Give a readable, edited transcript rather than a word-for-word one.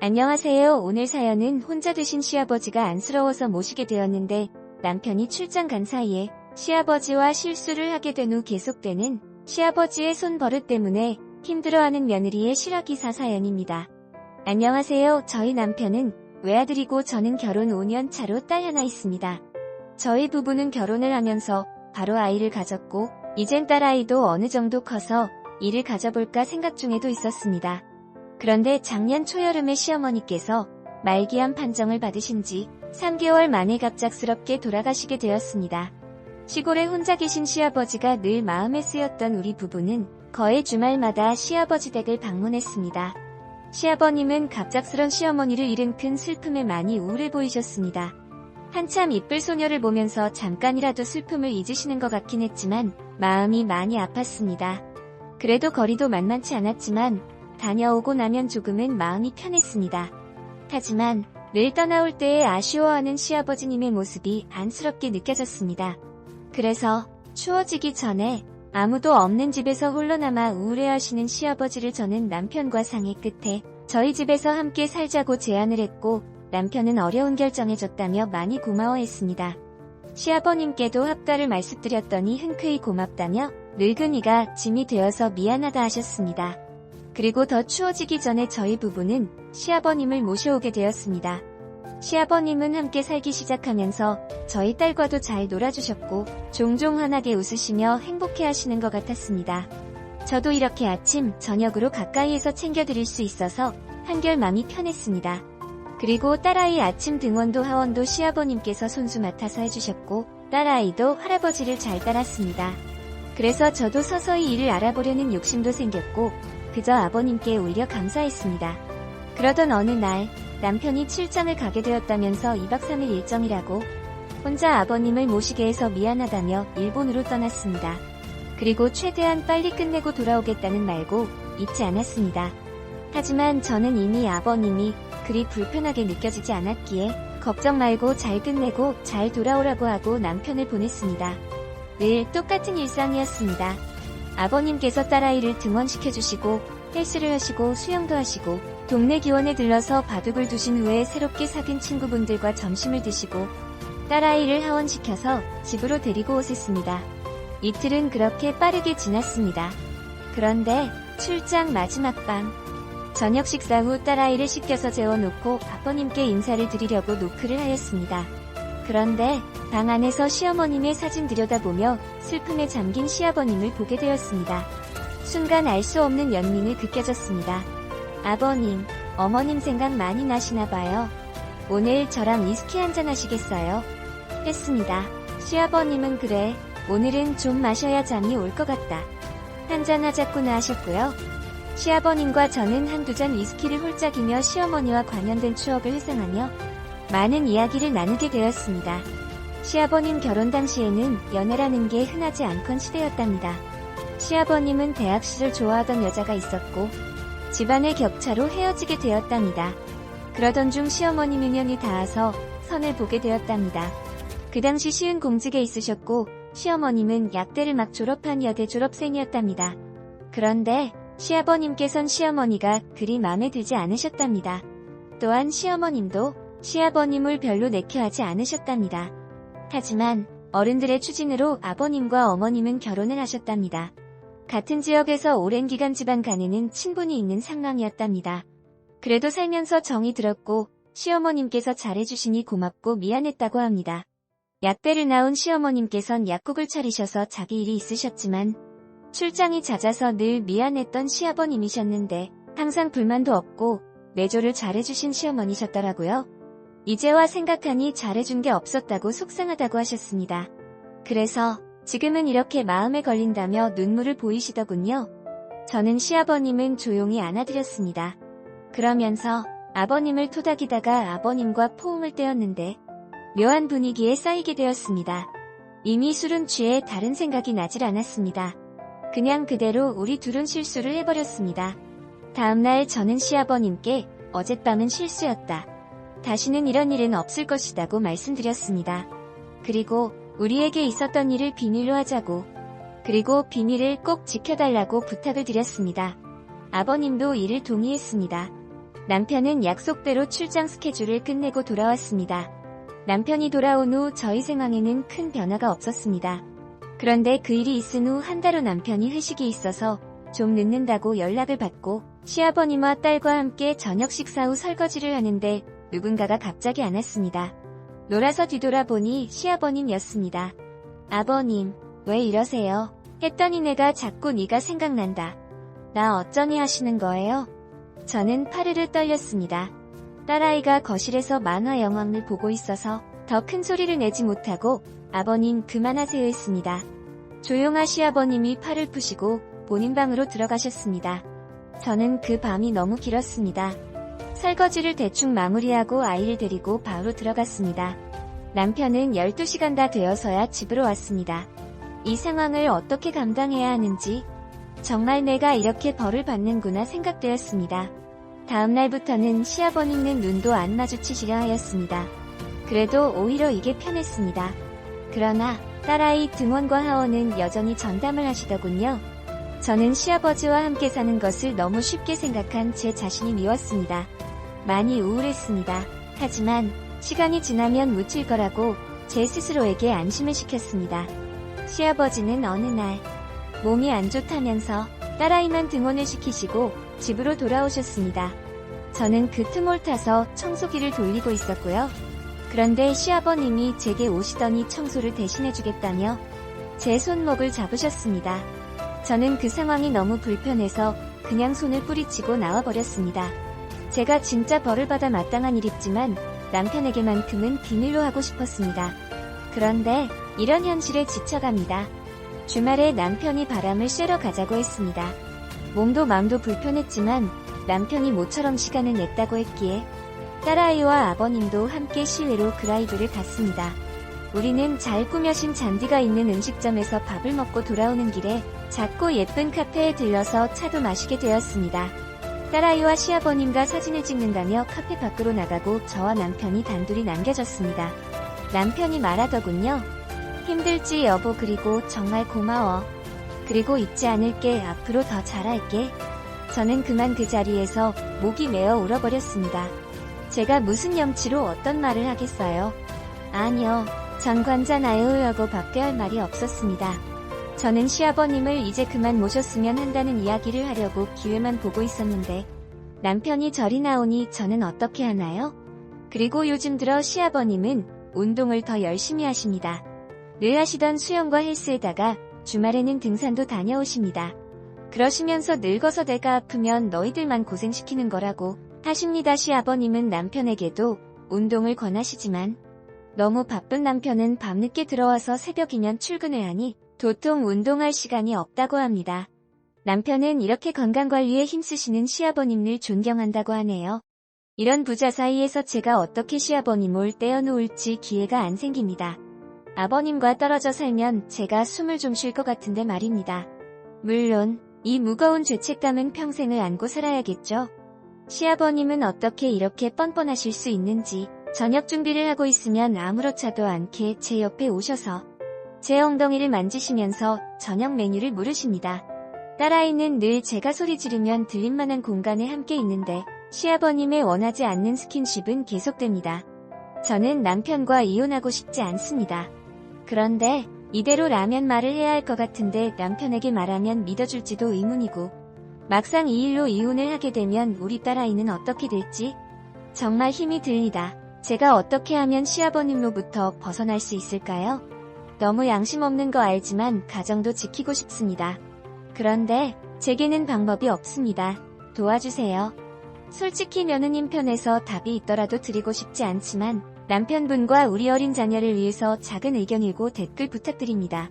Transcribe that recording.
안녕하세요. 오늘 사연은 혼자 드신 시아버지가 안쓰러워서 모시게 되었는데 남편이 출장 간 사이에 시아버지와 실수를 하게 된 후 계속되는 시아버지의 손버릇 때문에 힘들어하는 며느리의 실화기사 사연입니다. 안녕하세요. 저희 남편은 외아들이고 저는 결혼 5년 차로 딸 하나 있습니다. 저희 부부는 결혼을 하면서 바로 아이를 가졌고 이젠 딸아이도 어느 정도 커서 이를 가져볼까 생각 중에도 있었습니다. 그런데 작년 초여름에 시어머니께서 말기암 판정을 받으신 지 3개월 만에 갑작스럽게 돌아가시게 되었습니다. 시골에 혼자 계신 시아버지가 늘 마음에 쓰였던 우리 부부는 거의 주말마다 시아버지 댁을 방문했습니다. 시아버님은 갑작스런 시어머니를 잃은 큰 슬픔에 많이 우울해 보이셨습니다. 한참 이쁠 소녀를 보면서 잠깐이라도 슬픔을 잊으시는 것 같긴 했지만 마음이 많이 아팠습니다. 그래도 거리도 만만치 않았지만 다녀오고 나면 조금은 마음이 편했습니다. 하지만 늘 떠나올 때에 아쉬워하는 시아버지님의 모습이 안쓰럽게 느껴졌습니다. 그래서 추워지기 전에 아무도 없는 집에서 홀로 남아 우울해하시는 시아버지를 저는 남편과 상의 끝에 저희 집에서 함께 살자고 제안을 했고 남편은 어려운 결정에 줬다며 많이 고마워했습니다. 시아버님께도 합가를 말씀드렸더니 흔쾌히 고맙다며 늙은이가 짐이 되어서 미안하다 하셨습니다. 그리고 더 추워지기 전에 저희 부부는 시아버님을 모셔오게 되었습니다. 시아버님은 함께 살기 시작하면서 저희 딸과도 잘 놀아주셨고 종종 환하게 웃으시며 행복해하시는 것 같았습니다. 저도 이렇게 아침, 저녁으로 가까이에서 챙겨드릴 수 있어서 한결 마음이 편했습니다. 그리고 딸아이 아침 등원도 하원도 시아버님께서 손수 맡아서 해주셨고 딸아이도 할아버지를 잘 따랐습니다. 그래서 저도 서서히 일을 알아보려는 욕심도 생겼고 그저 아버님께 울려 감사했습니다. 그러던 어느 날 남편이 출장을 가게 되었다면서 2박 3일 일정이라고 혼자 아버님을 모시게 해서 미안하다며 일본으로 떠났습니다. 그리고 최대한 빨리 끝내고 돌아오겠다는 말고 잊지 않았습니다. 하지만 저는 이미 아버님이 그리 불편하게 느껴지지 않았기에 걱정 말고 잘 끝내고 잘 돌아오라고 하고 남편을 보냈습니다. 늘 똑같은 일상이었습니다. 아버님께서 딸아이를 등원시켜주시고 헬스를 하시고 수영도 하시고 동네 기원에 들러서 바둑을 두신 후에 새롭게 사귄 친구분들과 점심을 드시고 딸아이를 하원시켜서 집으로 데리고 오셨습니다. 이틀은 그렇게 빠르게 지났습니다. 그런데 출장 마지막 밤 저녁 식사 후 딸아이를 씻겨서 재워놓고 아버님께 인사를 드리려고 노크를 하였습니다. 그런데 방 안에서 시어머님의 사진 들여다보며 슬픔에 잠긴 시아버님을 보게 되었습니다. 순간 알 수 없는 연민을 느껴졌습니다. 아버님, 어머님 생각 많이 나시나봐요. 오늘 저랑 위스키 한잔 하시겠어요? 했습니다. 시아버님은 그래, 오늘은 좀 마셔야 잠이 올 것 같다. 한잔 하자꾸나 하셨고요. 시아버님과 저는 한두 잔 위스키를 홀짝이며 시어머니와 관련된 추억을 회상하며 많은 이야기를 나누게 되었습니다. 시아버님 결혼 당시에는 연애라는 게 흔하지 않던 시대였답니다. 시아버님은 대학 시절 좋아하던 여자가 있었고 집안의 격차로 헤어지게 되었답니다. 그러던 중 시어머님 인연이 닿아서 선을 보게 되었답니다. 그 당시 시은 공직에 있으셨고 시어머님은 약대를 막 졸업한 여대 졸업생이었답니다. 그런데 시아버님께선 시어머니가 그리 마음에 들지 않으셨답니다. 또한 시어머님도 시아버님을 별로 내켜하지 않으셨답니다. 하지만 어른들의 추진으로 아버님과 어머님은 결혼을 하셨답니다. 같은 지역에서 오랜 기간 집안 간에는 친분이 있는 상황이었답니다. 그래도 살면서 정이 들었고 시어머님께서 잘해주시니 고맙고 미안했다고 합니다. 약배를 낳은 시어머님께선 약국을 차리셔서 자기 일이 있으셨지만 출장이 잦아서 늘 미안했던 시아버님이셨는데 항상 불만도 없고 내조를 잘해주신 시어머니셨더라고요. 이제와 생각하니 잘해준 게 없었다고 속상하다고 하셨습니다. 그래서 지금은 이렇게 마음에 걸린다며 눈물을 보이시더군요. 저는 시아버님은 조용히 안아드렸습니다. 그러면서 아버님을 토닥이다가 아버님과 포옹을 떼었는데 묘한 분위기에 쌓이게 되었습니다. 이미 술은 취해 다른 생각이 나질 않았습니다. 그냥 그대로 우리 둘은 실수를 해버렸습니다. 다음날 저는 시아버님께 어젯밤은 실수였다. 다시는 이런 일은 없을 것이라고 말씀드렸습니다. 그리고 우리에게 있었던 일을 비밀로 하자고. 그리고 비밀을 꼭 지켜달라고 부탁을 드렸습니다. 아버님도 이를 동의했습니다. 남편은 약속대로 출장 스케줄을 끝내고 돌아왔습니다. 남편이 돌아온 후 저희 생활에는 큰 변화가 없었습니다. 그런데 그 일이 있은 후 한 달 후 남편이 회식이 있어서 좀 늦는다고 연락을 받고 시아버님과 딸과 함께 저녁 식사 후 설거지를 하는데 누군가가 갑자기 안 왔습니다. 놀아서 뒤돌아보니 시아버님이었습니다. 아버님, 왜 이러세요? 했더니 내가 자꾸 네가 생각난다. 나 어쩌니 하시는 거예요? 저는 파르르 떨렸습니다. 딸아이가 거실에서 만화 영화를 보고 있어서 더 큰 소리를 내지 못하고 아버님 그만하세요 했습니다. 조용하 시아버님이 팔을 푸시고 본인 방으로 들어가셨습니다. 저는 그 밤이 너무 길었습니다. 설거지를 대충 마무리하고 아이를 데리고 바로 들어갔습니다. 남편은 12시간 다 되어서야 집으로 왔습니다. 이 상황을 어떻게 감당해야 하는지 정말 내가 이렇게 벌을 받는구나 생각되었습니다. 다음 날부터는 시아버님은 눈도 안 마주치시려 하였습니다. 그래도 오히려 이게 편했습니다. 그러나 딸아이 등원과 하원은 여전히 전담을 하시더군요. 저는 시아버지와 함께 사는 것을 너무 쉽게 생각한 제 자신이 미웠습니다. 많이 우울했습니다. 하지만 시간이 지나면 묻힐 거라고 제 스스로에게 안심을 시켰습니다. 시아버지는 어느 날 몸이 안 좋다면서 딸아이만 등원을 시키시고 집으로 돌아오셨습니다. 저는 그 틈을 타서 청소기를 돌리고 있었고요. 그런데 시아버님이 제게 오시더니 청소를 대신해주겠다며 제 손목을 잡으셨습니다. 저는 그 상황이 너무 불편해서 그냥 손을 뿌리치고 나와버렸습니다. 제가 진짜 벌을 받아 마땅한 일이지만 남편에게만큼은 비밀로 하고 싶었습니다. 그런데 이런 현실에 지쳐갑니다. 주말에 남편이 바람을 쐬러 가자고 했습니다. 몸도 마음도 불편했지만 남편이 모처럼 시간을 냈다고 했기에 딸아이와 아버님도 함께 실내로 드라이브를 갔습니다. 우리는 잘 꾸며진 잔디가 있는 음식점에서 밥을 먹고 돌아오는 길에 작고 예쁜 카페에 들러서 차도 마시게 되었습니다. 딸아이와 시아버님과 사진을 찍는다며 카페 밖으로 나가고 저와 남편이 단둘이 남겨졌습니다. 남편이 말하더군요. 힘들지 여보 그리고 정말 고마워. 그리고 잊지 않을게 앞으로 더 잘할게. 저는 그만 그 자리에서 목이 메어 울어버렸습니다. 제가 무슨 염치로 어떤 말을 하겠어요. 아니요. 전 관자나요 하고 밖에 할 말이 없었습니다. 저는 시아버님을 이제 그만 모셨으면 한다는 이야기를 하려고 기회만 보고 있었는데 남편이 절이 나오니 저는 어떻게 하나요? 그리고 요즘 들어 시아버님은 운동을 더 열심히 하십니다. 늘 하시던 수영과 헬스에다가 주말에는 등산도 다녀오십니다. 그러시면서 늙어서 내가 아프면 너희들만 고생시키는 거라고 하십니다. 시아버님은 남편에게도 운동을 권하시지만 너무 바쁜 남편은 밤늦게 들어와서 새벽이면 출근을 하니 도통 운동할 시간이 없다고 합니다. 남편은 이렇게 건강관리에 힘쓰시는 시아버님을 존경한다고 하네요. 이런 부자 사이에서 제가 어떻게 시아버님을 떼어놓을지 기회가 안 생깁니다. 아버님과 떨어져 살면 제가 숨을 좀 쉴 것 같은데 말입니다. 물론 이 무거운 죄책감은 평생을 안고 살아야겠죠. 시아버님은 어떻게 이렇게 뻔뻔하실 수 있는지 저녁 준비를 하고 있으면 아무렇지도 않게 제 옆에 오셔서 제 엉덩이를 만지시면서 저녁 메뉴를 물으십니다. 딸아이는 늘 제가 소리 지르면 들릴만한 공간에 함께 있는데 시아버님의 원하지 않는 스킨십은 계속됩니다. 저는 남편과 이혼하고 싶지 않습니다. 그런데 이대로 라면 말을 해야 할 것 같은데 남편에게 말하면 믿어줄지도 의문이고 막상 이 일로 이혼을 하게 되면 우리 딸아이는 어떻게 될지 정말 힘이 듭니다. 제가 어떻게 하면 시아버님로부터 벗어날 수 있을까요? 너무 양심 없는 거 알지만 가정도 지키고 싶습니다. 그런데 제게는 방법이 없습니다. 도와주세요. 솔직히 며느님 편에서 답이 있더라도 드리고 싶지 않지만 남편분과 우리 어린 자녀를 위해서 작은 의견이고 댓글 부탁드립니다.